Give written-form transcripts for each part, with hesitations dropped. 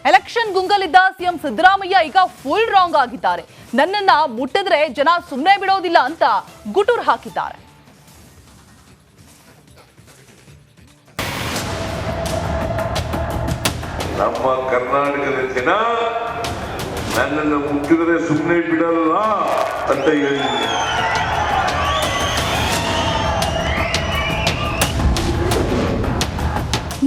Election ಗುಂಗಲಿದ್ದ CM Siddaramaiah ಈಗ full wrong ಆಗಿದ್ದಾರೆ. ನನ್ನನ್ನ ಮುಟ್ಟಿದ್ರೆ ಜನ ಸುಮ್ಮನೆ ಬಿಡೋದಿಲ್ಲ ಅಂತ ಗುಟುರು ಹಾಕಿದ್ದಾರೆ. ನಮ್ಮ ಕರ್ನಾಟಕದ ಜನ ನನ್ನನ್ನು ಮುಟ್ಟಿದ್ರೆ ಸುಮ್ಮನೆ ಬಿಡಲ್ಲ ಅಂತ ಹೇಳಿದ್ರು.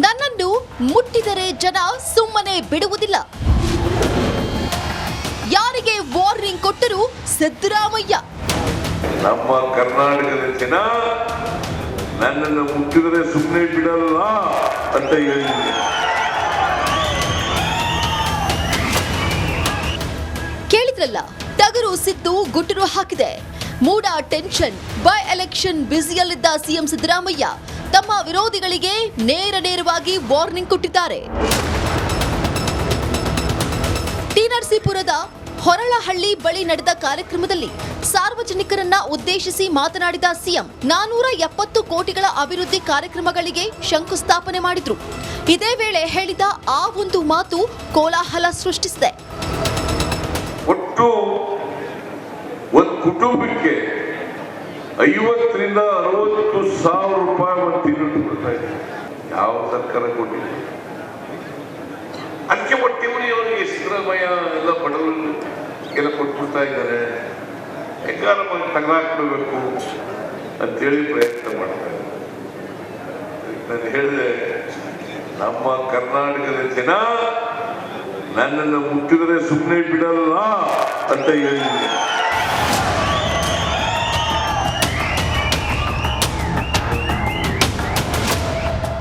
ನನ್ನನ್ನು ಮುಟ್ಟಿದರೆ ಜನ ಸುಮ್ಮನೆ ಬಿಡುವುದಿಲ್ಲ. ಯಾರಿಗೆ ವಾರ್ನಿಂಗ್ ಕೊಟ್ಟರು ಸಿದ್ದರಾಮಯ್ಯ. ನಮ್ಮ ಕರ್ನಾಟಕದ ಜನ ನನ್ನನ್ನು ಮುಟ್ಟಿದ್ರೆ ಸುಮ್ಮನೆ ಬಿಡಲ್ಲ ಅಂತ ಹೇಳಿದ್ರು. ಕೇಳಿದ್ರಲ್ಲ, ಟಗರು ಸಿದ್ದು ಗುಟುರು ಹಾಕಿದೆ. ಮೂಡ ಟೆನ್ಷನ್, ಬೈ ಎಲೆಕ್ಷನ್ ಬ್ಯುಸಿಯಲ್ಲಿದ್ದ ಸಿಎಂ ಸಿದ್ದರಾಮಯ್ಯ ತಮ್ಮ ವಿರೋಧಿಗಳಿಗೆ ನೇರವಾಗಿ ವಾರ್ನಿಂಗ್ ಕೊಟ್ಟಿದ್ದಾರೆ. ಟಿ.ನರಸೀಪುರದ ಹೊರಳಹಳ್ಳಿ ಬಳಿ ನಡೆದ ಕಾರ್ಯಕ್ರಮದಲ್ಲಿ ಸಾರ್ವಜನಿಕರನ್ನ ಉದ್ದೇಶಿಸಿ ಮಾತನಾಡಿದ ಸಿಎಂ 470 ಕೋಟಿಗಳ ಅಭಿವೃದ್ಧಿ ಕಾರ್ಯಕ್ರಮಗಳಿಗೆ ಶಂಕುಸ್ಥಾಪನೆ ಮಾಡಿದ್ರು. ಇದೇ ವೇಳೆ ಹೇಳಿದ ಆ ಒಂದು ಮಾತು ಕೋಲಾಹಲ ಸೃಷ್ಟಿಸಿದೆ. ಒಟ್ಟು ಒಂದು ಕುಟುಂಬಕ್ಕೆ 50ರಿಂದ 60 ಸಾವಿರ ರೂಪಾಯಿ ಒಂದು ತಿಂಗಳು ಕೊಡ್ತಾ ಇದೆ. ಯಾವ ಸರ್ಕಾರ ಕೊಟ್ಟಿದೆ? ಅದಕ್ಕೆ ಹೊಟ್ಟೆಮನಿಯವರಿಗೆ ಸಿದ್ದರಾಮಯ್ಯ ಎಲ್ಲ ಬಡವರು ಎಲ್ಲ ಕೊಟ್ಬಿಡ್ತಾ ಇದ್ದಾರೆ. ಹೆಂಗಾರ ತಗಲಾಕ್ಬಿಡ್ಬೇಕು ಅಂತೇಳಿ ಪ್ರಯತ್ನ ಮಾಡ್ತಾರೆ. ನಾನು ಹೇಳಿದೆ, ನಮ್ಮ ಕರ್ನಾಟಕದ ಜನ ನನ್ನನ್ನು ಮುಟ್ಟಿದ್ರೆ ಸುಮ್ಮನೆ ಬಿಡಲ್ಲ ಅಂತ ಹೇಳಿದ್ರು.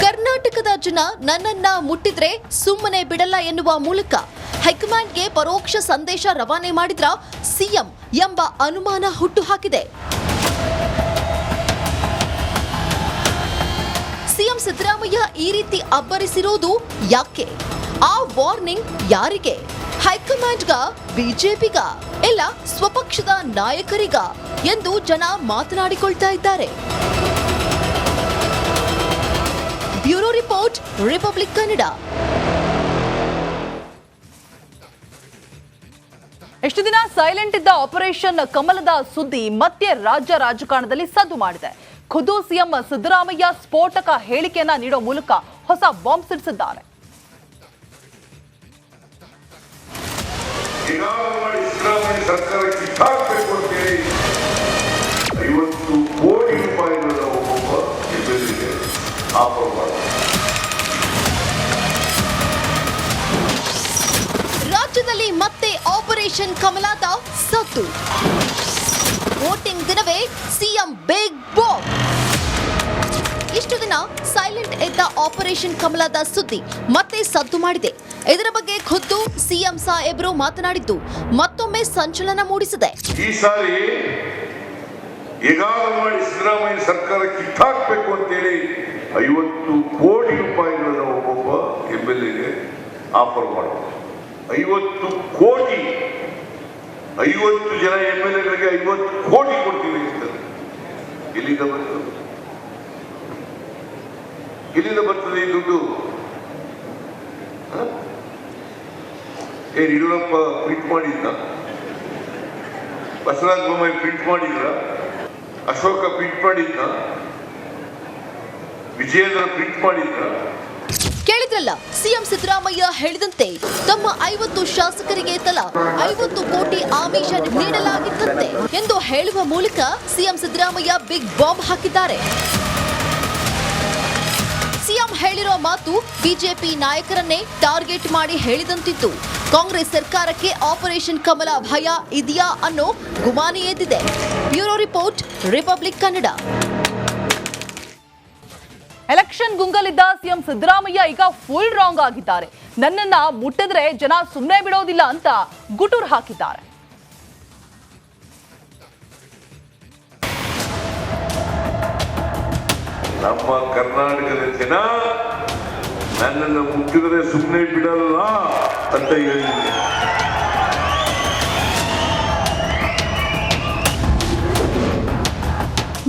ಕರ್ನಾಟಕದ ಜನ ನನ್ನನ್ನ ಮುಟ್ಟಿದ್ರೆ ಸುಮ್ಮನೆ ಬಿಡಲ್ಲ ಎನ್ನುವ ಮೂಲಕ ಹೈಕಮಾಂಡ್ಗೆ ಪರೋಕ್ಷ ಸಂದೇಶ ರವಾನೆ ಮಾಡಿದ್ರ ಸಿಎಂ ಎಂಬ ಅನುಮಾನ ಹುಟ್ಟುಹಾಕಿದೆ. ಸಿಎಂ ಸಿದ್ದರಾಮಯ್ಯ ಈ ರೀತಿ ಅಬ್ಬರಿಸಿರೋದು ಯಾಕೆ? ಆ ವಾರ್ನಿಂಗ್ ಯಾರಿಗೆ? ಹೈಕಮಾಂಡ್ಗ, ಬಿಜೆಪಿಗ, ಇಲ್ಲ ಸ್ವಪಕ್ಷದ ನಾಯಕರಿಗ ಎಂದು ಜನ ಮಾತನಾಡಿಕೊಳ್ತಾ ಇದ್ದಾರೆ. Bureau report, Republic Kannada. ಎಷ್ಟು ದಿನ ಸೈಲೆಂಟ್ ಇದ್ದ ಆಪರೇಷನ್ ಕಮಲದ ಸುದ್ದಿ ಮತ್ತೆ ರಾಜ್ಯ ರಾಜಕಾರಣದಲ್ಲಿ ಸದ್ದು ಮಾಡಿದೆ. ಖುದ್ದು ಸಿಎಂ ಸಿದ್ದರಾಮಯ್ಯ ಸ್ಫೋಟಕ ಹೇಳಿಕೆಯನ್ನ ನೀಡೋ ಮೂಲಕ ಹೊಸ ಬಾಂಬ್ ಸಿಡಿಸಿದ್ದಾರೆ. ಸರ್ಕಾರ ಕಿತ್ತಾಕಬೇಕು ಅಂತೇಳಿ 50 ಕೋಟಿ ರೂಪಾಯಿಗಳನ್ನ ಒಬ್ಬೊಬ್ಬ ಎಮ್ಮೆಲ್ಎಗೆ ಆಫರ್ ಮಾಡಿದ್ದಾರೆ. ರಾಜ್ಯದಲ್ಲಿ ಮತ್ತೆ ಆಪರೇಷನ್ ಕಮಲದ ಸದ್ದು. ವೋಟಿಂಗ್ ದಿನವೇ ಸಿಎಂ ಬಿಗ್ ಬಾಂಬ್. ಇಷ್ಟು ದಿನ ಸೈಲೆಂಟ್ ಇದ್ದ ಆಪರೇಷನ್ ಕಮಲದ ಸುದ್ದಿ ಮತ್ತೆ ಸದ್ದು ಮಾಡಿದೆ. ಇದರ ಬಗ್ಗೆ ಖುದ್ದು ಸಿಎಂ ಸಾಹೇಬ್ರು ಮಾತನಾಡಿದ್ದು ಮತ್ತೊಮ್ಮೆ ಸಂಚಲನ ಮೂಡಿಸಿದೆ. ಈ ಸಾರಿ ಈಗಾಗಲೇ ಮಾಡಿ ಸಿದ್ದರಾಮಯ್ಯ ಸರ್ಕಾರ ಕಿತ್ತಾಕಬೇಕು ಅಂತೇಳಿ 50 ಕೋಟಿ ರೂಪಾಯಿಗಳನ್ನ ಒಬ್ಬೊಬ್ಬ ಎಮ್ಮೆಲ್ಎಗೆ ಆಫರ್ ಮಾಡಿದ್ರು. 50 ಕೋಟಿ, 50 ಜನ ಎಮ್ಮೆಲ್ಎಗಳಿಗೆ 50 ಕೋಟಿ ಕೊಡ್ತೀವಿ ಅಂತಾರೆ. ಎಲ್ಲಿಂದ ಬರ್ತದೆ? ಎಲ್ಲಿಂದ ಬರ್ತದೆ ಈ ದುಡ್ಡು? ಯಡಿಯೂರಪ್ಪ ಪ್ರಿಂಟ್ ಮಾಡಿದ್ದ? ಬಸವರಾಜ ಬೊಮ್ಮಾಯಿ ಪ್ರಿಂಟ್ ಮಾಡಿದ್ರ? ಅಶೋಕ ಪ್ರಿಂಟ್ ಮಾಡಿದ್ದ? ವಿಜಯೇಂದ್ರ ಪ್ರಿಂಟ್ ಮಾಡಿದ್ರ? ಕೇಳಿದ್ರಲ್ಲ, ಸಿಎಂ ಸಿದ್ದರಾಮಯ್ಯ ಹೇಳಿದಂತೆ ತಮ್ಮ 50 ಶಾಸಕರಿಗೆ ತಲಾ 50 ಕೋಟಿ ಆಮಿಷ ನೀಡಲಾಗಿತ್ತಂತೆ ಎಂದು ಹೇಳುವ ಮೂಲಕ ಸಿಎಂ ಸಿದ್ದರಾಮಯ್ಯ ಬಿಗ್ ಬಾಂಬ್ ಹಾಕಿದ್ದಾರೆ. ಸಿಎಂ ಹೇಳಿರೋ ಮಾತು ಬಿಜೆಪಿ ನಾಯಕರನ್ನೇ ಟಾರ್ಗೆಟ್ ಮಾಡಿ ಹೇಳಿದಂತಿತ್ತು. ಕಾಂಗ್ರೆಸ್ ಸರ್ಕಾರಕ್ಕೆ ಆಪರೇಷನ್ ಕಮಲ ಭಯ ಇದೆಯಾ ಅನ್ನೋ ಗುಮಾನಿ ಎದ್ದಿದೆ. Bureau report, Republic Kannada. Election ಗುಂಗಲಿದ್ದ ಸಿಎಂ ಸಿದ್ದರಾಮಯ್ಯ ಈಗ ಫುಲ್ ರಾಂಗ್ ಆಗಿದ್ದಾರೆ. ನನ್ನನ್ನ ಮುಟ್ಟಿದ್ರೆ ಜನ ಸುಮ್ಮನೆ ಬಿಡೋದಿಲ್ಲ ಅಂತ ಗುಟುರು ಹಾಕಿದ್ದಾರೆ. ನಮ್ಮ ಕರ್ನಾಟಕದ ಜನ ನನ್ನನ್ನು ಮುಟ್ಟಿದ್ರೆ ಸುಮ್ಮನೆ ಬಿಡಲ್ಲ ಅಂತ ಹೇಳಿದ್ರು.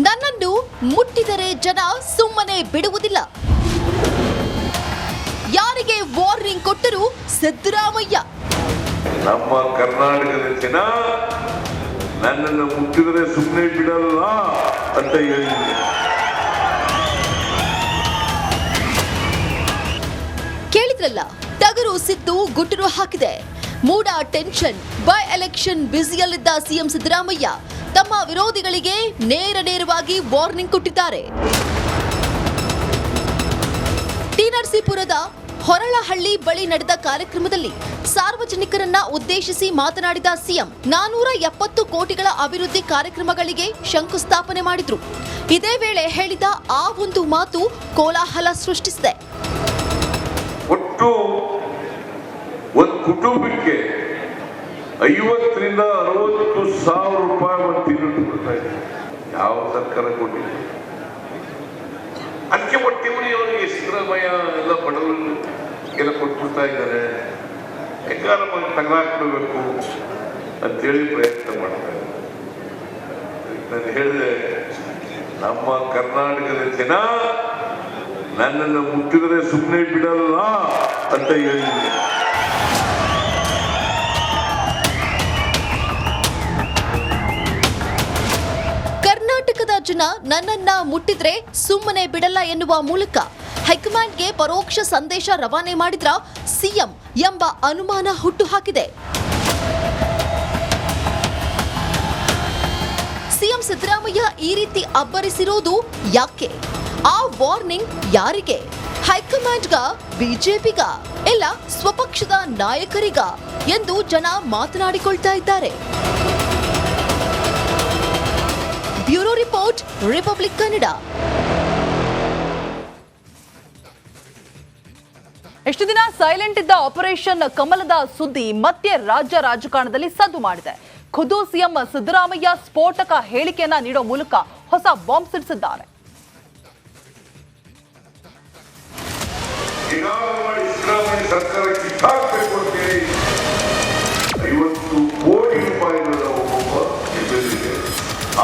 ನನ್ನನ್ನು ಮುಟ್ಟಿದರೆ ಜನ ಸುಮ್ಮನೆ ಬಿಡುವುದಿಲ್ಲ. ಯಾರಿಗೆ ವಾರ್ನಿಂಗ್ ಕೊಟ್ಟರು ಸಿದ್ದರಾಮಯ್ಯ. ನಮ್ಮ ಕರ್ನಾಟಕದ ಜನ ನನ್ನನ್ನು ಮುಟ್ಟಿದರೆ ಸುಮ್ಮನೆ ಬಿಡಲ್ಲ ಅಂತ ಹೇಳಿದ್ರು. ಕೇಳಿದ್ರಲ್ಲ, ಟಗರು ಸಿದ್ದು ಗುಟ್ಟರು ಹಾಕಿದೆ. ಮೂಡ ಟೆನ್ಷನ್, ಬೈ ಎಲೆಕ್ಷನ್ ಬ್ಯುಸಿಯಲ್ಲಿದ್ದ ಸಿಎಂ ಸಿದ್ದರಾಮಯ್ಯ ತಮ್ಮ ವಿರೋಧಿಗಳಿಗೆ ನೇರವಾಗಿ ವಾರ್ನಿಂಗ್ ಕೊಟ್ಟಿದ್ದಾರೆ. ಟಿ ನರಸೀಪುರದ ಹೊರಳಹಳ್ಳಿ ಬಳಿ ನಡೆದ ಕಾರ್ಯಕ್ರಮದಲ್ಲಿ ಸಾರ್ವಜನಿಕರನ್ನ ಉದ್ದೇಶಿಸಿ ಮಾತನಾಡಿದ ಸಿಎಂ 470 ಕೋಟಿಗಳ ಅಭಿವೃದ್ಧಿ ಕಾರ್ಯಕ್ರಮಗಳಿಗೆ ಶಂಕುಸ್ಥಾಪನೆ ಮಾಡಿದ್ರು. ಇದೇ ವೇಳೆ ಹೇಳಿದ ಆ ಒಂದು ಮಾತು ಕೋಲಾಹಲ ಸೃಷ್ಟಿಸಿದೆ. ಒಟ್ಟು ಒಂದು ಕುಟುಂಬಕ್ಕೆ 50ರಿಂದ 60 ಸಾವಿರ ರೂಪಾಯಿ ಒಂದು ತಿಂಗಳು ಕೊಡ್ತಾ ಇದೆ. ಯಾವ ಸರ್ಕಾರ ಕೊಟ್ಟಿದೆ? ಅದಕ್ಕೆ ಒಟ್ಟಿಮುನಿ ಅವರಿಗೆ ಸಿದ್ದರಾಮಯ್ಯ ಎಲ್ಲ ಬಡವರು ಎಲ್ಲ ಕೊಟ್ಬಿಡ್ತಾ ಇದ್ದಾರೆ. ಹೆಂಗಾರ ತಗಲಾಕ್ಬಿಡ್ಬೇಕು ಅಂತೇಳಿ ಪ್ರಯತ್ನ ಮಾಡ್ತಾರೆ. ನಾನು ಹೇಳಿದೆ, ನಮ್ಮ ಕರ್ನಾಟಕದ ಜನ ನನ್ನನ್ನು ಮುಟ್ಟಿದರೆ ಸುಮ್ಮನೆ ಬಿಡಲ್ಲ ಅಂತ ಹೇಳಿದೆ. ಕರ್ನಾಟಕದ ಜನ ನನ್ನನ್ನ ಮುಟ್ಟಿದ್ರೆ ಸುಮ್ಮನೆ ಬಿಡಲ್ಲ ಎನ್ನುವ ಮೂಲಕ ಹೈಕಮಾಂಡ್ಗೆ ಪರೋಕ್ಷ ಸಂದೇಶ ರವಾನೆ ಮಾಡಿದ್ರ ಸಿಎಂ ಎಂಬ ಅನುಮಾನ ಹುಟ್ಟುಹಾಕಿದೆ. ಸಿಎಂ ಸಿದ್ದರಾಮಯ್ಯ ಈ ರೀತಿ ಅಬ್ಬರಿಸಿರೋದು ಯಾಕೆ? ಆ ವಾರ್ನಿಂಗ್ ಯಾರಿಗೆ? ಹೈಕಮಾಂಡ್ಗ, ಬಿಜೆಪಿಗ, ಇಲ್ಲ ಸ್ವಪಕ್ಷದ ನಾಯಕರಿಗ ಎಂದು ಜನ ಮಾತನಾಡಿಕೊಳ್ತಾ ಇದ್ದಾರೆ. Bureau report, Republic Kannada. ಎಷ್ಟು ದಿನ ಸೈಲೆಂಟ್ ಇದ್ದ ಆಪರೇಷನ್ ಕಮಲದ ಸುದ್ದಿ ಮತ್ತೆ ರಾಜ್ಯ ರಾಜಕಾರಣದಲ್ಲಿ ಸದ್ದು ಮಾಡಿದೆ. ಖುದ್ದು ಸಿಎಂ ಸಿದ್ದರಾಮಯ್ಯ ಸ್ಫೋಟಕ ಹೇಳಿಕೆಯನ್ನ ನೀಡೋ ಮೂಲಕ ಹೊಸ ಬಾಂಬ್ ಸಿಡಿಸಿದ್ದಾರೆ. ಸರ್ಕಾರ ಕಿತ್ತಾಕಬೇಕು ಅಂತ ಹೇಳಿ 50 ಕೋಟಿ ರೂಪಾಯಿಗಳ ಒಬ್ಬೊಬ್ಬ ಎಮ್ಮೆಲ್ಎಗೆ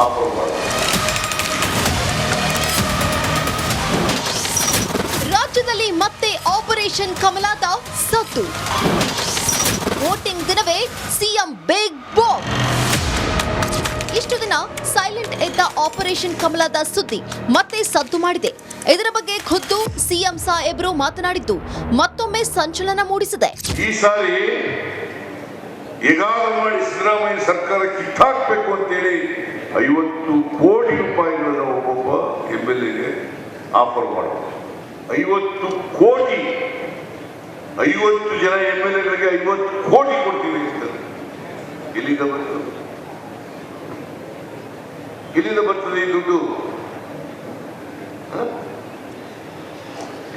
ಆಫರ್ ಮಾಡಿದ್ದಾರೆ. ರಾಜ್ಯದಲ್ಲಿ ಮತ್ತೆ ಆಪರೇಷನ್ ಕಮಲದ ಸದ್ದು. ವೋಟಿಂಗ್ ದಿನವೇ ಸಿಎಂ ಬಿಗ್ ಬಾಂಬ್. ಇಷ್ಟು ದಿನ ಸೈಲೆಂಟ್ ಇದ್ದ ಆಪರೇಷನ್ ಕಮಲದ ಸುದ್ದಿ ಮತ್ತೆ ಸದ್ದು ಮಾಡಿದೆ. ಇದರ ಬಗ್ಗೆ ಖುದ್ದು ಸಿಎಂ ಸಾಹೇಬ್ರು ಮಾತನಾಡಿದ್ದು ಮತ್ತೊಮ್ಮೆ ಸಂಚಲನ ಮೂಡಿಸಿದೆ. ಈ ಸಾರಿ ಈಗಾಗಲೇ ಮಾಡಿ ಸಿದ್ದರಾಮಯ್ಯ ಸರ್ಕಾರ ಕಿತ್ತಾಕಬೇಕು ಅಂತೇಳಿ 50 ಕೋಟಿ ರೂಪಾಯಿಗಳನ್ನ ಒಬ್ಬೊಬ್ಬ ಎಮ್ಮೆಲ್ಎಗೆ ಆಫರ್ ಮಾಡಿದ್ರು. 50 ಕೋಟಿ, 50 ಜನ ಎಮ್ಮೆಲ್ಎಗಳಿಗೆ 50 ಕೋಟಿ ಕೊಡ್ತೀವಿ ಅಂತಾರೆ. ಎಲ್ಲಿಂದ ಬರ್ತದೆ? ಎಲ್ಲಿಂದ ಬರ್ತದೆ ಈ ದುಡ್ಡು?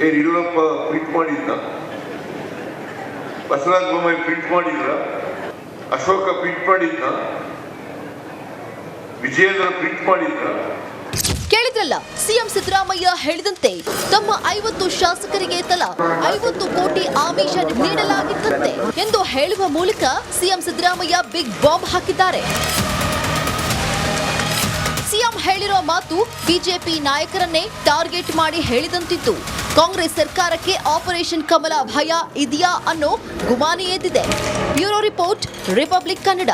ಏನ್ ಯಡಿಯೂರಪ್ಪ ಪ್ರಿಂಟ್ ಮಾಡಿದ್ದ? ಬಸವರಾಜ ಬೊಮ್ಮಾಯಿ ಪ್ರಿಂಟ್ ಮಾಡಿದ್ರ? ಅಶೋಕ ಪ್ರಿಂಟ್ ಮಾಡಿದ್ದ? ವಿಜಯೇಂದ್ರ ಪ್ರಿಂಟ್ ಮಾಡಿದ್ರ? ಕೇಳಿದ್ರಲ್ಲ, ಸಿಎಂ ಸಿದ್ದರಾಮಯ್ಯ ಹೇಳಿದಂತೆ ತಮ್ಮ 50 ಶಾಸಕರಿಗೆ ತಲಾ 50 ಕೋಟಿ ಆಮಿಷ ನೀಡಲಾಗಿತ್ತಂತೆ ಎಂದು ಹೇಳುವ ಮೂಲಕ ಸಿಎಂ ಸಿದ್ದರಾಮಯ್ಯ ಬಿಗ್ ಬಾಂಬ್ ಹಾಕಿದ್ದಾರೆ. ಸಿಎಂ ಹೇಳಿರೋ ಮಾತು ಬಿಜೆಪಿ ನಾಯಕರನ್ನೇ ಟಾರ್ಗೆಟ್ ಮಾಡಿ ಹೇಳಿದಂತಿದ್ದು. ಕಾಂಗ್ರೆಸ್ ಸರ್ಕಾರಕ್ಕೆ ಆಪರೇಷನ್ ಕಮಲ ಭಯ ಇದೆಯಾ ಅನ್ನೋ ಗುಮಾನಿ ಎದ್ದಿದೆ. Bureau report, Republic Kannada.